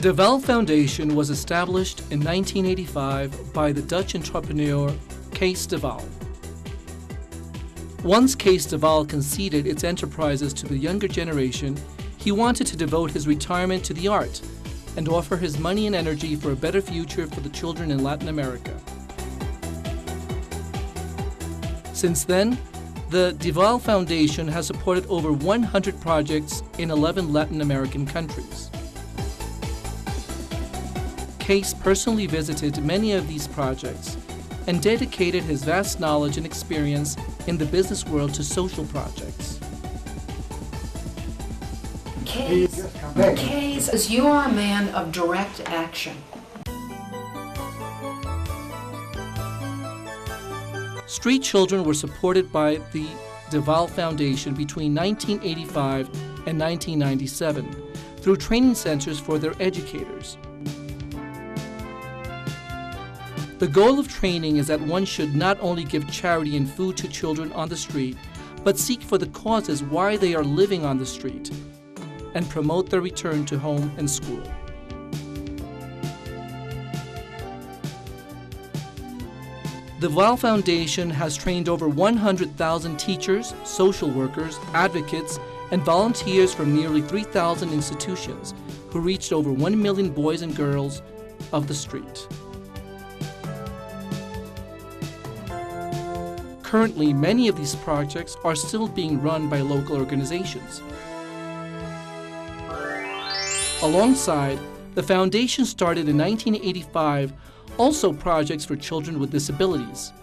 De Waal Foundation was established in 1985 by the Dutch entrepreneur Kees de Waal. Once Kees de Waal conceded its enterprises to the younger generation, he wanted to devote his retirement to the art and offer his money and energy for a better future for the children in Latin America. Since then, the De Waal Foundation has supported over 100 projects in 11 Latin American countries. Kees personally visited many of these projects and dedicated his vast knowledge and experience in the business world to social projects. Kees, you are a man of direct action. Street children were supported by the De Waal Foundation between 1985 and 1997 through training centers for their educators. The goal of training is that one should not only give charity and food to children on the street, but seek for the causes why they are living on the street and promote their return to home and school. The Waal Foundation has trained over 100,000 teachers, social workers, advocates, and volunteers from nearly 3,000 institutions who reached over 1 million boys and girls of the street. Currently, many of these projects are still being run by local organizations. Alongside, the foundation started in 1985 also projects for children with disabilities.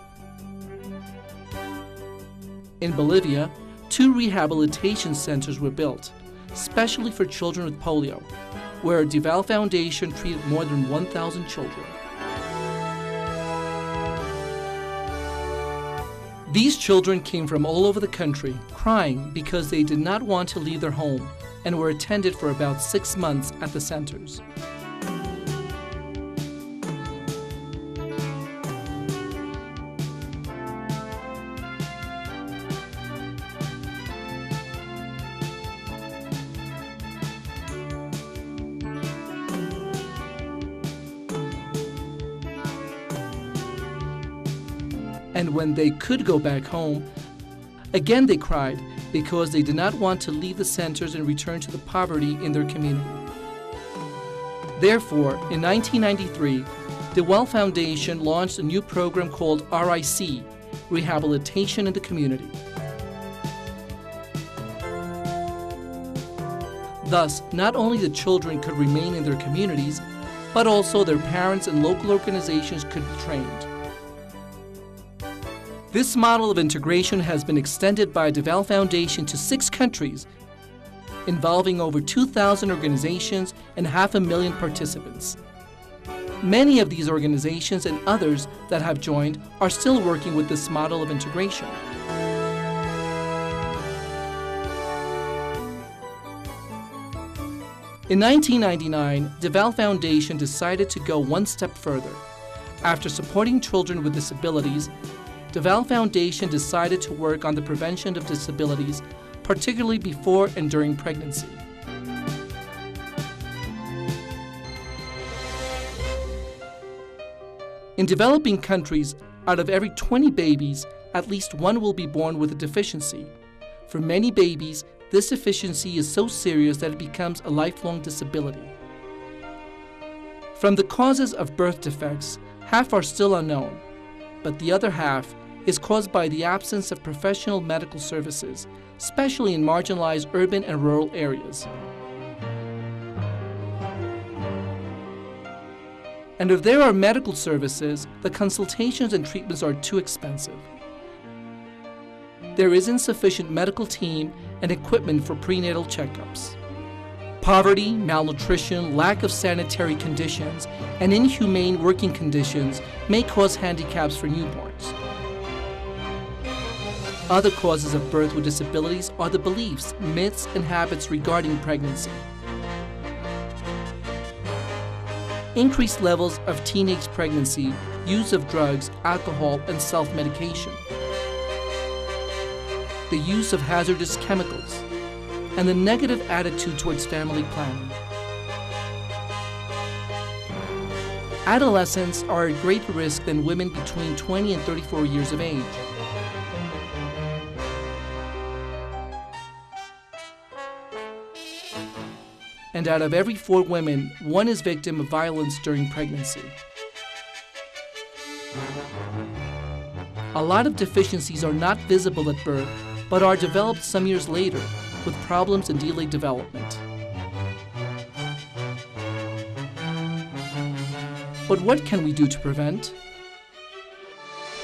In Bolivia, 2 rehabilitation centers were built, specially for children with polio, where De Waal Foundation treated more than 1,000 children. These children came from all over the country, crying because they did not want to leave their home and were attended for about 6 months at the centers. And when they could go back home, again they cried because they did not want to leave the centers and return to the poverty in their community. Therefore, in 1993, the Waal Foundation launched a new program called RIC, Rehabilitation in the Community. Thus, not only the children could remain in their communities, but also their parents and local organizations could be trained. This model of integration has been extended by De Waal Foundation to 6 countries, involving over 2,000 organizations and 500,000 participants. Many of these organizations and others that have joined are still working with this model of integration. In 1999, De Waal Foundation decided to go one step further. After supporting children with disabilities, De Waal Foundation decided to work on the prevention of disabilities, particularly before and during pregnancy. In developing countries, out of every 20 babies, at least 1 will be born with a deficiency. For many babies, this deficiency is so serious that it becomes a lifelong disability. From the causes of birth defects, half are still unknown, but the other half is caused by the absence of professional medical services, especially in marginalized urban and rural areas. And if there are medical services, the consultations and treatments are too expensive. There is insufficient medical team and equipment for prenatal checkups. Poverty, malnutrition, lack of sanitary conditions, and inhumane working conditions may cause handicaps for newborns. Other causes of birth with disabilities are the beliefs, myths, and habits regarding pregnancy. Increased levels of teenage pregnancy, use of drugs, alcohol, and self-medication. The use of hazardous chemicals, and the negative attitude towards family planning. Adolescents are at greater risk than women between 20 and 34 years of age. And out of every 4 women, 1 is victim of violence during pregnancy. A lot of deficiencies are not visible at birth, but are developed some years later, with problems and delayed development. But what can we do to prevent?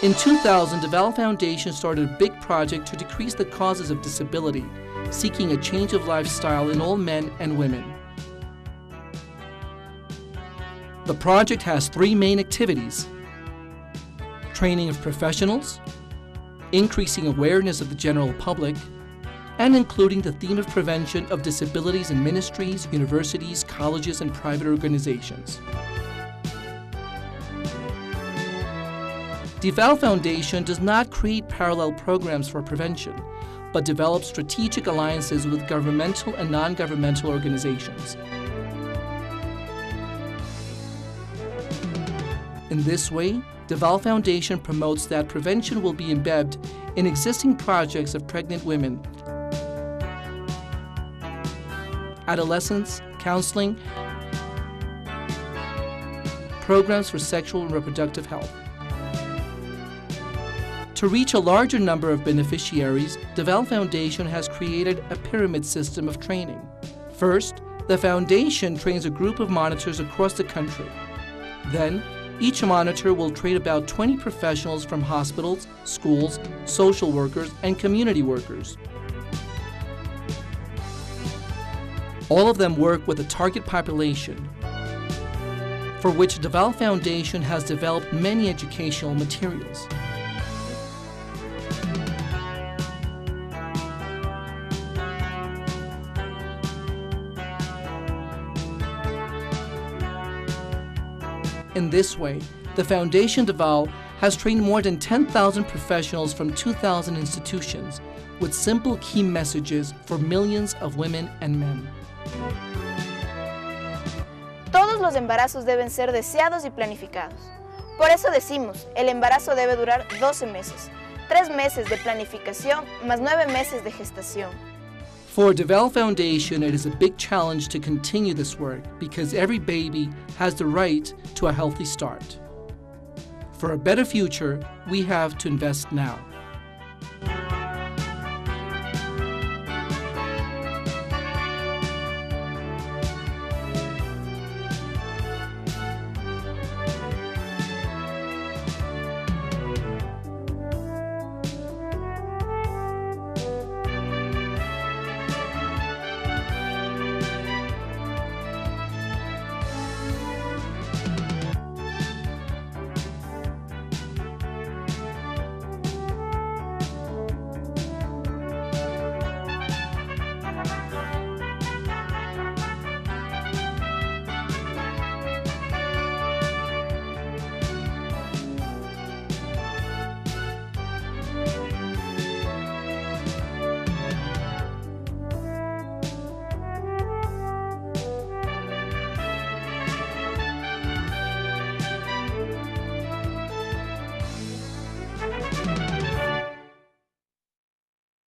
In 2000, the Waal Foundation started a big project to decrease the causes of disability, seeking a change of lifestyle in all men and women. The project has 3 main activities: training of professionals, increasing awareness of the general public, and including the theme of prevention of disabilities in ministries, universities, colleges, and private organizations. The Waal Foundation does not create parallel programs for prevention, but develops strategic alliances with governmental and non-governmental organizations. In this way, the Waal Foundation promotes that prevention will be embedded in existing projects of pregnant women, adolescents, counseling, programs for sexual and reproductive health. To reach a larger number of beneficiaries, the Waal Foundation has created a pyramid system of training. First, the foundation trains a group of monitors across the country. Then, each monitor will train about 20 professionals from hospitals, schools, social workers, and community workers. All of them work with a target population, for which the Waal Foundation has developed many educational materials. In this way, the Foundation de Waal has trained more than 10,000 professionals from 2,000 institutions with simple key messages for millions of women and men. Todos los embarazos deben ser deseados y planificados. Por eso decimos, el embarazo debe durar 12 meses, 3 meses de planificación más 9 meses de gestación. For the Waal Foundation, it is a big challenge to continue this work because every baby has the right to a healthy start. For a better future, we have to invest now.